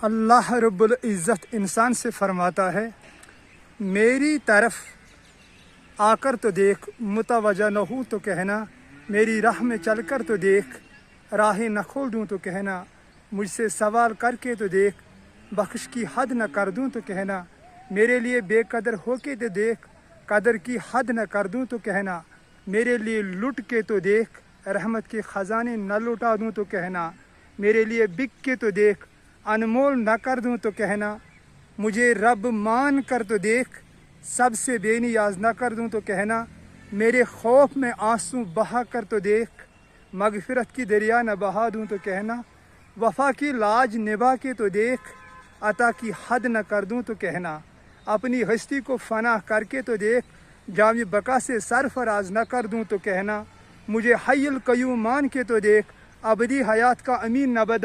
اللہ رب العزت انسان سے فرماتا ہے میری طرف آ کر تو دیکھ، متوجہ نہ ہوں تو کہنا، میری راہ میں چل کر تو دیکھ، راہیں نہ کھول دوں تو کہنا، مجھ سے سوال کر کے تو دیکھ، بخش کی حد نہ کر دوں تو کہنا، میرے لیے بے قدر ہو کے تو دیکھ، قدر کی حد نہ کر دوں تو کہنا، میرے لیے لٹ کے تو دیکھ، رحمت کے خزانے نہ لٹا دوں تو کہنا، میرے لیے بک کے تو دیکھ، انمول نہ کر دوں تو کہنا، مجھے رب مان کر تو دیکھ، سب سے بے نیاز نہ کر دوں تو کہنا، میرے خوف میں آنسو بہا کر تو دیکھ، مغفرت کی دریا نہ بہا دوں تو کہنا، وفا کی لاج نبھا کے تو دیکھ، عطا کی حد نہ کر دوں تو کہنا، اپنی ہستی کو فنا کر کے تو دیکھ، جام بقا سے سرفراز نہ کر دوں تو کہنا، مجھے حی القیوم مان کے تو دیکھ، ابدی حیات کا امین نہ بدوں